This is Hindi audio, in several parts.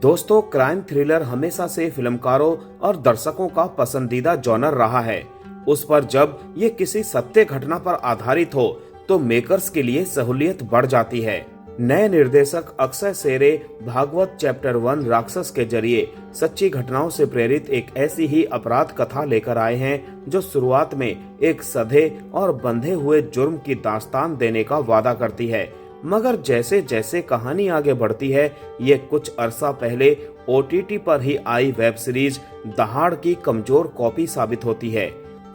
दोस्तों, क्राइम थ्रिलर हमेशा से फिल्मकारों और दर्शकों का पसंदीदा जॉनर रहा है। उस पर जब ये किसी सत्य घटना पर आधारित हो तो मेकर्स के लिए सहूलियत बढ़ जाती है। नए निर्देशक अक्षय सेरे भागवत चैप्टर 1 राक्षस के जरिए सच्ची घटनाओं से प्रेरित एक ऐसी ही अपराध कथा लेकर आए हैं जो शुरुआत में एक सधे और बंधे हुए जुर्म की दास्तान देने का वादा करती है, मगर जैसे जैसे कहानी आगे बढ़ती है ये कुछ अरसा पहले OTT पर ही आई वेब सीरीज दहाड़ की कमजोर कॉपी साबित होती है।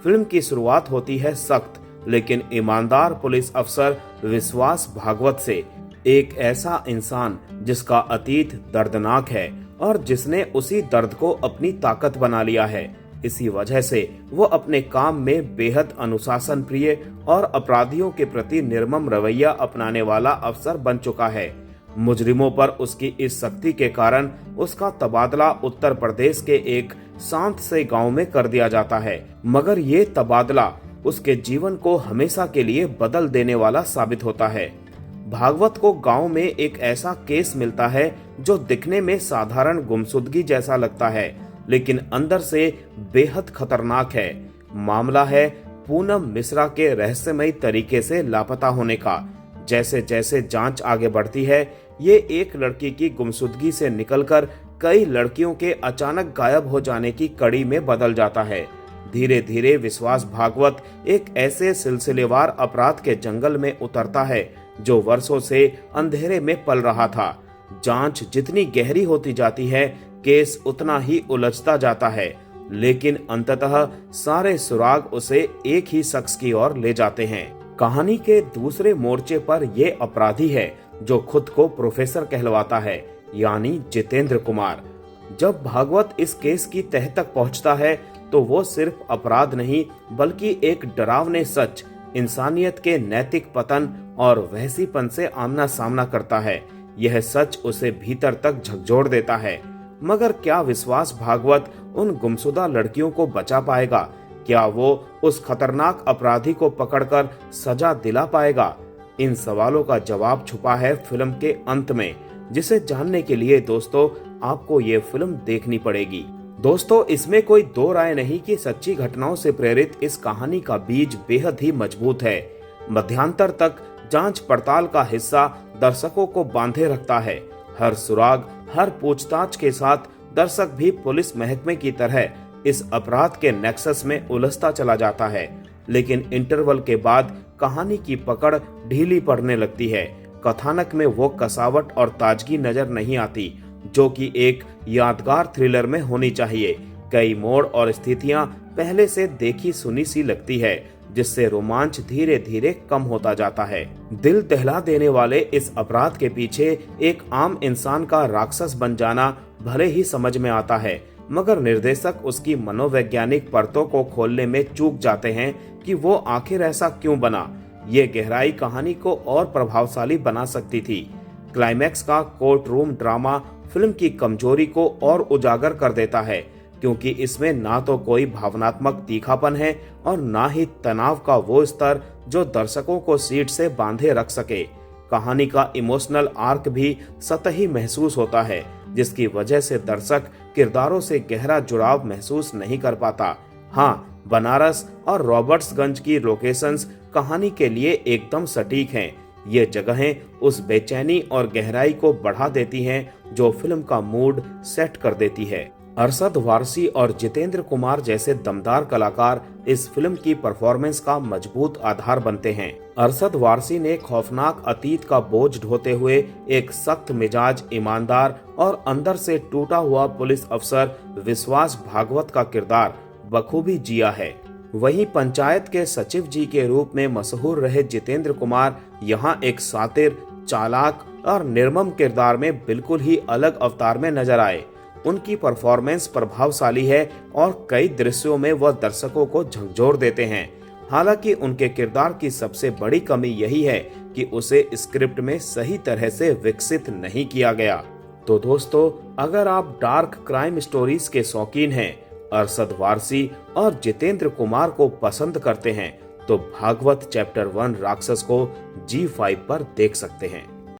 फिल्म की शुरुआत होती है सख्त लेकिन ईमानदार पुलिस अफसर विश्वास भागवत से, एक ऐसा इंसान जिसका अतीत दर्दनाक है और जिसने उसी दर्द को अपनी ताकत बना लिया है। इसी वजह से वो अपने काम में बेहद अनुशासन प्रिय और अपराधियों के प्रति निर्मम रवैया अपनाने वाला अफसर बन चुका है। मुजरिमों पर उसकी इस सख्ती के कारण उसका तबादला उत्तर प्रदेश के एक शांत से गांव में कर दिया जाता है, मगर ये तबादला उसके जीवन को हमेशा के लिए बदल देने वाला साबित होता है। भागवत को गांव में एक ऐसा केस मिलता है जो दिखने में साधारण गुमशुदगी जैसा लगता है लेकिन अंदर से बेहद खतरनाक है। मामला है पूनम मिश्रा के रहस्यमयी तरीके से लापता होने का। जैसे जैसे जांच आगे बढ़ती है ये एक लड़की की गुमशुदगी से निकलकर कई लड़कियों के अचानक गायब हो जाने की कड़ी में बदल जाता है। धीरे धीरे विश्वास भागवत एक ऐसे सिलसिलेवार अपराध के जंगल में उतरता है जो वर्षों से अंधेरे में पल रहा था। जांच जितनी गहरी होती जाती है केस उतना ही उलझता जाता है, लेकिन अंततः सारे सुराग उसे एक ही शख्स की ओर ले जाते हैं। कहानी के दूसरे मोर्चे पर ये अपराधी है जो खुद को प्रोफेसर कहलवाता है, यानी जितेंद्र कुमार। जब भागवत इस केस की तह तक पहुंचता है तो वो सिर्फ अपराध नहीं बल्कि एक डरावने सच, इंसानियत के नैतिक पतन और वहसीपन से आमना सामना करता है। यह सच उसे भीतर तक झकझोर देता है। मगर क्या विश्वास भागवत उन गुमशुदा लड़कियों को बचा पाएगा? क्या वो उस खतरनाक अपराधी को पकड़कर सजा दिला पाएगा? इन सवालों का जवाब छुपा है फिल्म के अंत में, जिसे जानने के लिए दोस्तों आपको ये फिल्म देखनी पड़ेगी। दोस्तों, इसमें कोई दो राय नहीं कि सच्ची घटनाओं से प्रेरित इस कहानी का बीज बेहद ही मजबूत है। मध्यांतर तक जांच पड़ताल का हिस्सा दर्शकों को बांधे रखता है। हर सुराग, हर पूछताछ के साथ दर्शक भी पुलिस महकमे की तरह इस अपराध के नेक्सस में उलझता चला जाता है। लेकिन इंटरवल के बाद कहानी की पकड़ ढीली पड़ने लगती है। कथानक में वो कसावट और ताजगी नजर नहीं आती जो कि एक यादगार थ्रिलर में होनी चाहिए। कई मोड़ और स्थितियां पहले से देखी सुनी सी लगती है, जिससे रोमांच धीरे धीरे कम होता जाता है। दिल दहला देने वाले इस अपराध के पीछे एक आम इंसान का राक्षस बन जाना भले ही समझ में आता है, मगर निर्देशक उसकी मनोवैज्ञानिक परतों को खोलने में चूक जाते हैं कि वो आखिर ऐसा क्यों बना। ये गहराई कहानी को और प्रभावशाली बना सकती थी। क्लाइमैक्स का कोर्ट रूम ड्रामा फिल्म की कमजोरी को और उजागर कर देता है, क्योंकि इसमें ना तो कोई भावनात्मक तीखापन है और ना ही तनाव का वो स्तर जो दर्शकों को सीट से बांधे रख सके। कहानी का इमोशनल आर्क भी सतही महसूस होता है, जिसकी वजह से दर्शक किरदारों से गहरा जुड़ाव महसूस नहीं कर पाता। हाँ, बनारस और रॉबर्ट्सगंज की लोकेशंस कहानी के लिए एकदम सटीक हैं। ये जगहें उस बेचैनी और गहराई को बढ़ा देती हैं जो फिल्म का मूड सेट कर देती है। अरशद वारसी और जितेंद्र कुमार जैसे दमदार कलाकार इस फिल्म की परफॉर्मेंस का मजबूत आधार बनते हैं। अरशद वारसी ने खौफनाक अतीत का बोझ ढोते हुए एक सख्त मिजाज, ईमानदार और अंदर से टूटा हुआ पुलिस अफसर विश्वास भागवत का किरदार बखूबी जिया है। वहीं पंचायत के सचिव जी के रूप में मशहूर रहे जितेंद्र कुमार यहाँ एक सातिर, चालाक और निर्मम किरदार में बिल्कुल ही अलग अवतार में नजर आए। उनकी परफॉर्मेंस प्रभावशाली है और कई दृश्यों में वह दर्शकों को झकझोर देते हैं। हालांकि उनके किरदार की सबसे बड़ी कमी यही है कि उसे स्क्रिप्ट में सही तरह से विकसित नहीं किया गया। तो दोस्तों, अगर आप डार्क क्राइम स्टोरीज के शौकीन हैं, अरशद वारसी और जितेंद्र कुमार को पसंद करते हैं, तो भागवत चैप्टर 1 राक्षस को G5 पर देख सकते हैं।